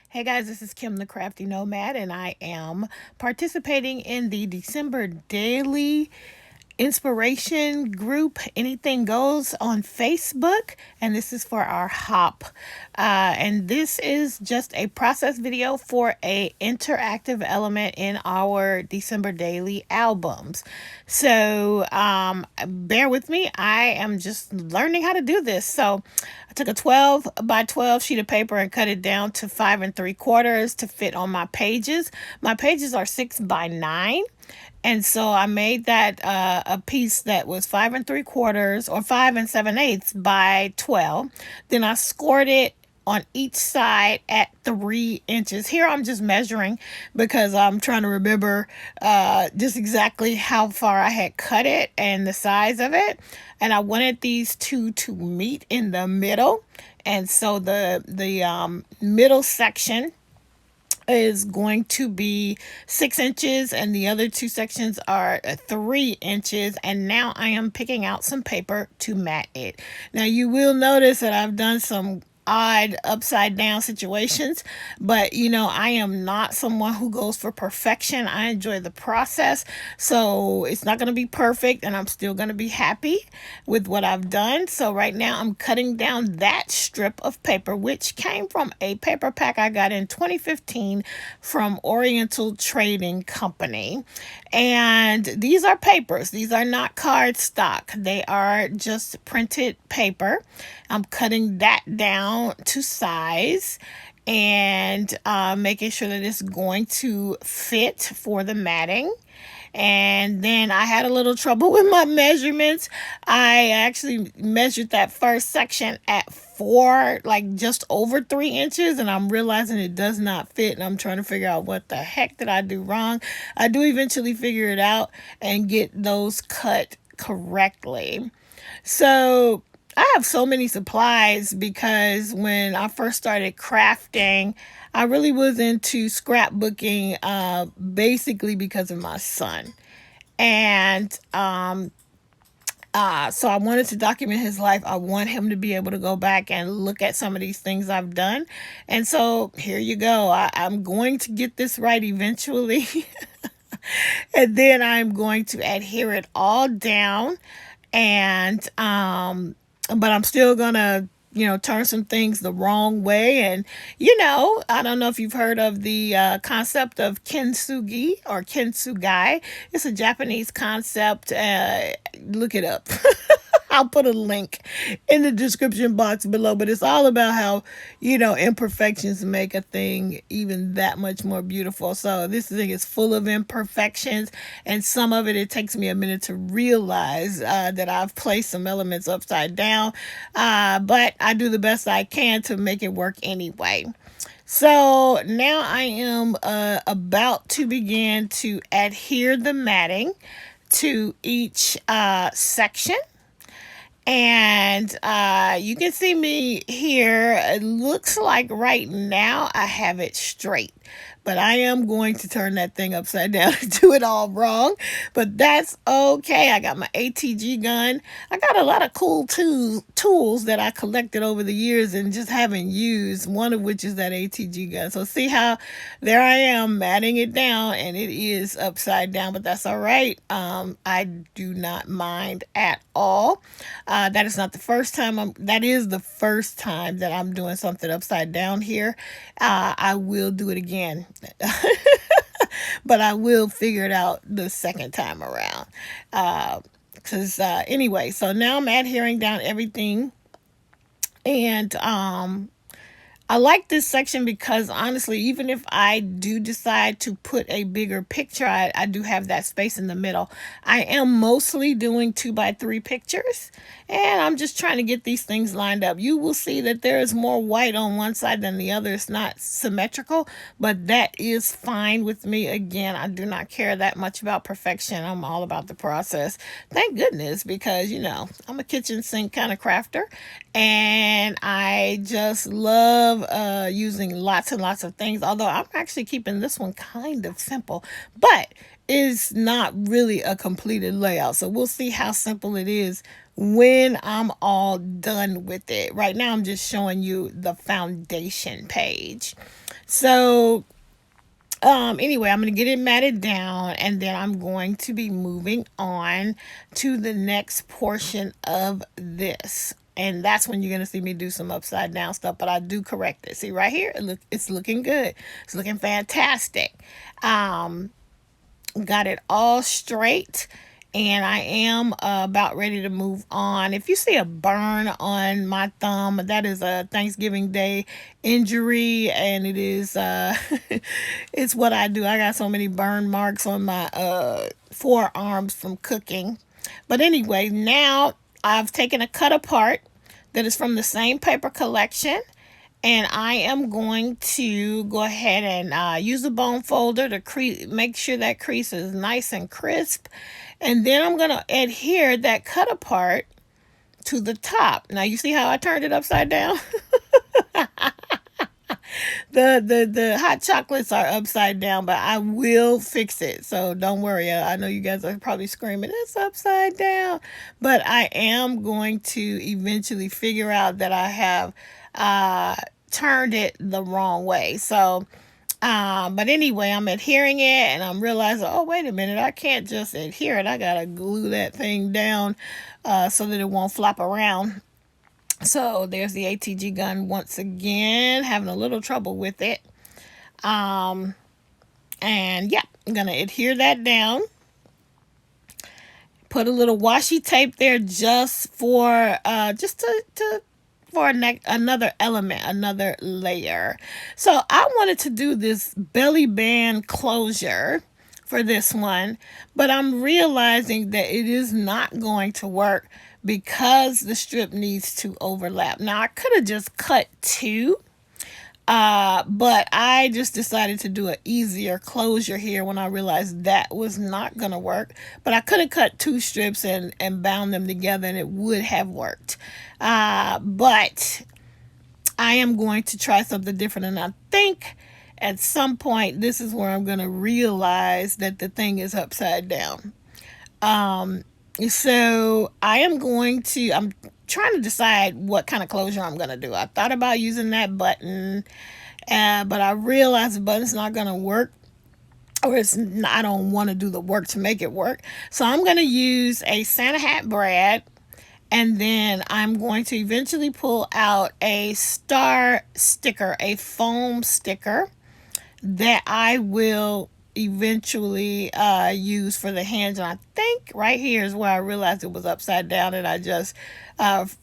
Hey guys, this is Kim the Crafty Nomad, and I am participating in the December Daily Inspiration Group Anything Goes on Facebook, and this is for our hop. And this is just a process video for a interactive element in our December Daily albums. So bear with me. I am just learning how to do this. So I took a 12 by 12 sheet of paper and cut it down to 5 3/4 to fit on my pages. My pages are 6 by 9. And so I made that a piece that was 5 3/4 or 5 7/8 by 12. Then I scored it on each side at 3 inches. Here I'm just measuring because I'm trying to remember just exactly how far I had cut it and the size of it. And I wanted these two to meet in the middle. And so the middle section is going to be 6 inches and the other two sections are 3 inches. And now I am picking out some paper to mat it. Now you will notice that I've done some odd upside down situations, but I am not someone who goes for perfection. I enjoy the process, so it's not going to be perfect, and I'm still going to be happy with what I've done. So right now I'm cutting down that strip of paper, which came from a paper pack I got in 2015 from Oriental Trading Company. And these are papers. These are not cardstock. They are just printed paper. I'm cutting that down to size and making sure that it's going to fit for the matting. And then I had a little trouble with my measurements. I actually measured that first section at 4, like just over 3 inches, and I'm realizing it does not fit. And I'm trying to figure out what the heck did I do wrong. I do eventually figure it out and get those cut correctly. So I have so many supplies because when I first started crafting, I really was into scrapbooking basically because of my son. And so I wanted to document his life. I want him to be able to go back and look at some of these things I've done. And so here you go. I'm going to get this right eventually. And then I'm going to adhere it all down. And but I'm still gonna turn some things the wrong way. And I don't know if you've heard of the concept of kintsugi or kintsugai. It's a Japanese concept. Look it up. I'll put a link in the description box below, but it's all about how, imperfections make a thing even that much more beautiful. So this thing is full of imperfections, and some of it takes me a minute to realize that I've placed some elements upside down, but I do the best I can to make it work anyway. So now I am about to begin to adhere the matting to each section. And you can see me here. It looks like right now I have it straight, but I am going to turn that thing upside down and do it all wrong. But that's okay. I got my ATG gun. I got a lot of cool tools that I collected over the years and just haven't used, one of which is that ATG gun. So see how there I am matting it down, and it is upside down, but that's all right. I do not mind at all. That is not the first time that is the first time that I'm doing something upside down here. I will do it again. But I will figure it out the second time around. Anyway, so now I'm adhering down everything. And I like this section because honestly, even if I do decide to put a bigger picture, I do have that space in the middle. I am mostly doing 2 by 3 pictures, and I'm just trying to get these things lined up. You will see that there is more white on one side than the other. It's not symmetrical, but that is fine with me. Again, I do not care that much about perfection. I'm all about the process. Thank goodness, because I'm a kitchen sink kind of crafter, and I just love love using lots and lots of things, although I'm actually keeping this one kind of simple, but it's not really a completed layout. So we'll see how simple it is when I'm all done with it. Right now, I'm just showing you the foundation page. So anyway, I'm going to get it matted down, and then I'm going to be moving on to the next portion of this. And that's when you're going to see me do some upside down stuff, but I do correct it. See right here, it's looking good. It's looking fantastic. Got it all straight, and I am about ready to move on. If you see a burn on my thumb, that is a Thanksgiving Day injury, and it is it's what I do. I got so many burn marks on my forearms from cooking. But anyway, now I've taken a cut apart that is from the same paper collection, and I am going to go ahead and use a bone folder to make sure that crease is nice and crisp. And then I'm going to adhere that cut apart to the top. Now, you see how I turned it upside down? The hot chocolates are upside down, but I will fix it. So don't worry. I know you guys are probably screaming, it's upside down. But I am going to eventually figure out that I have turned it the wrong way. So, but anyway, I'm adhering it, and I'm realizing, oh, wait a minute, I can't just adhere it. I got to glue that thing down so that it won't flop around. So there's the ATG gun once again, having a little trouble with it. And yeah, I'm going to adhere that down. Put a little washi tape there just for, for another element, another layer. So I wanted to do this belly band closure for this one, but I'm realizing that it is not going to work because the strip needs to overlap. Now, I could have just cut two, but I just decided to do an easier closure here when I realized that was not going to work. But I could have cut two strips and bound them together, and it would have worked. But I am going to try something different, and I think at some point this is where I'm going to realize that the thing is upside down. So I'm trying to decide what kind of closure I'm going to do. I thought about using that button, but I realized the button's not going to work, or I don't want to do the work to make it work. So I'm going to use a Santa hat brad, and then I'm going to eventually pull out a star sticker, a foam sticker that I will eventually use for the hands. And I think right here is where I realized it was upside down, and I just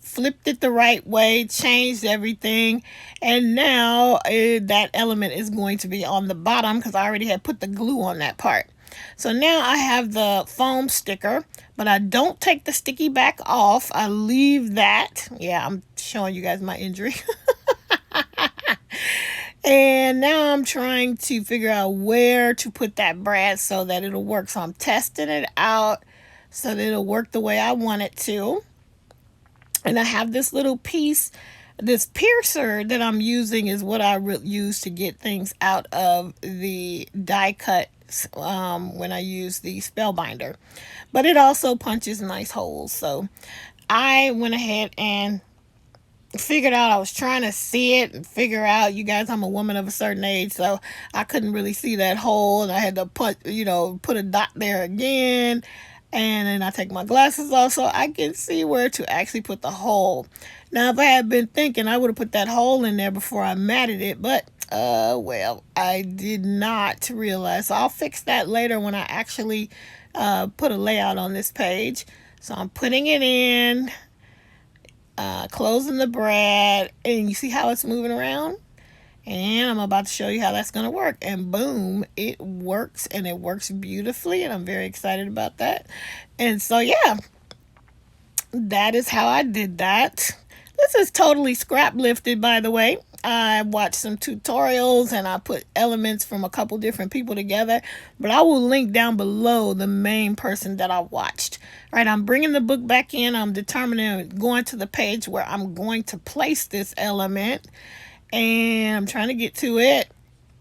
flipped it the right way, changed everything, and now that element is going to be on the bottom because I already had put the glue on that part. So now I have the foam sticker, but I don't take the sticky back off. I leave that. Yeah, I'm showing you guys my injury. And now I'm trying to figure out where to put that brad so that it'll work. So I'm testing it out so that it'll work the way I want it to. And I have this little piece, this piercer that I'm using is what I use to get things out of the die cuts when I use the Spellbinder. But it also punches nice holes. So I went ahead and figured out, I was trying to see it and figure out, you guys, I'm a woman of a certain age, so I couldn't really see that hole, and I had to put a dot there again, and then I take my glasses off so I can see where to actually put the hole. Now, if I had been thinking, I would have put that hole in there before I matted it, but well, I did not realize. So I'll fix that later when I actually put a layout on this page. So I'm putting it in, closing the brad, and you see how it's moving around? And I'm about to show you how that's going to work. And boom, it works, and it works beautifully, and I'm very excited about that. And so, yeah, that is how I did that. This is totally scrap lifted, by the way. I watched some tutorials, and I put elements from a couple different people together, but I will link down below the main person that I watched. All right, I'm bringing the book back in. I'm determining going to the page where I'm going to place this element. and I'm trying to get to it,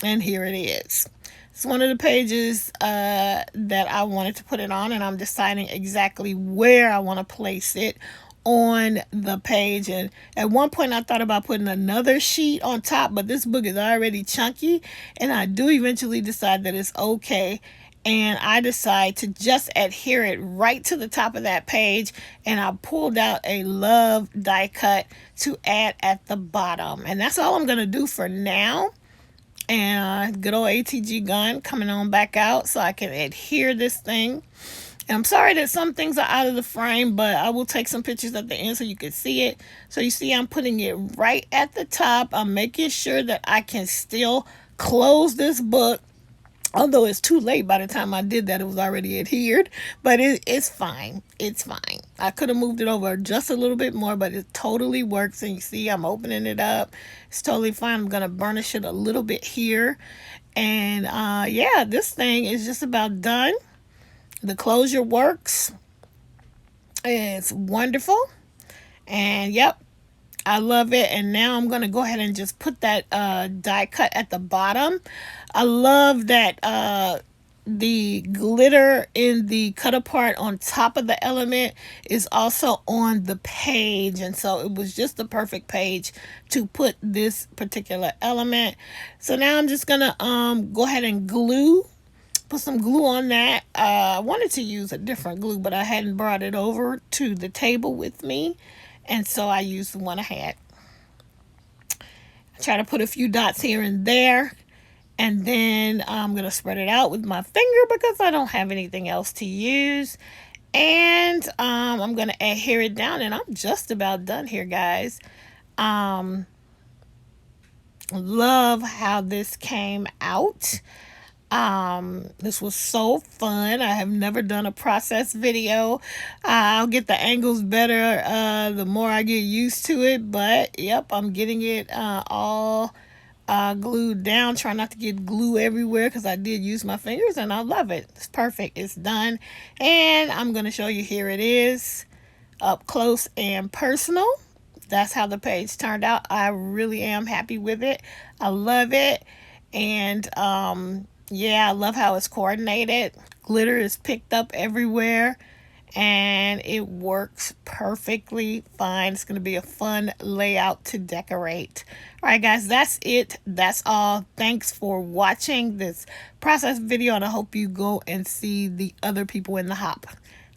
and here it is. It's one of the pages that I wanted to put it on, and I'm deciding exactly where I want to place it on the page. And at one point I thought about putting another sheet on top, but this book is already chunky, and I do eventually decide that it's okay, and I decide to just adhere it right to the top of that page, and I pulled out a love die cut to add at the bottom, and that's all I'm gonna do for now. And good old ATG gun coming on back out so I can adhere this thing. And I'm sorry that some things are out of the frame, but I will take some pictures at the end so you can see it. So you see I'm putting it right at the top. I'm making sure that I can still close this book. Although it's too late by the time I did that, it was already adhered. But it's fine. It's fine. I could have moved it over just a little bit more, but it totally works. And you see I'm opening it up. It's totally fine. I'm going to burnish it a little bit here. And yeah, this thing is just about done. The closure works. It's wonderful. And yep, I love it. And now I'm going to go ahead and just put that die cut at the bottom. I love that the glitter in the cut apart on top of the element is also on the page. And so it was just the perfect page to put this particular element. So now I'm just going to go ahead and put some glue on that. I wanted to use a different glue, but I hadn't brought it over to the table with me. And so I used the one I had. I try to put a few dots here and there. And then I'm going to spread it out with my finger because I don't have anything else to use. And I'm going to adhere it down. And I'm just about done here, guys. Love how this came out. This was so fun. I have never done a process video. I'll get the angles better the more I get used to it. But yep, I'm getting it all glued down. Try not to get glue everywhere because I did use my fingers, and I love it. It's perfect. It's done. And I'm going to show you, here it is, up close and personal. That's how the page turned out. I really am happy with it. I love it. And yeah, I love how it's coordinated. Glitter is picked up everywhere, and it works perfectly fine. It's going to be a fun layout to decorate. All right, guys, that's it. That's all. Thanks for watching this process video, and I hope you go and see the other people in the hop.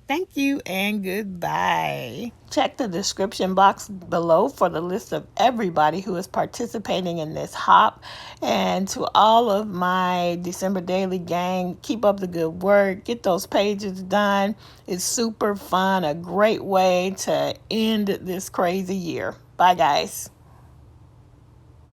Thank you and goodbye. Check the description box below for the list of everybody who is participating in this hop. And to all of my December Daily gang, keep up the good work. Get those pages done. It's super fun. A great way to end this crazy year. Bye, guys.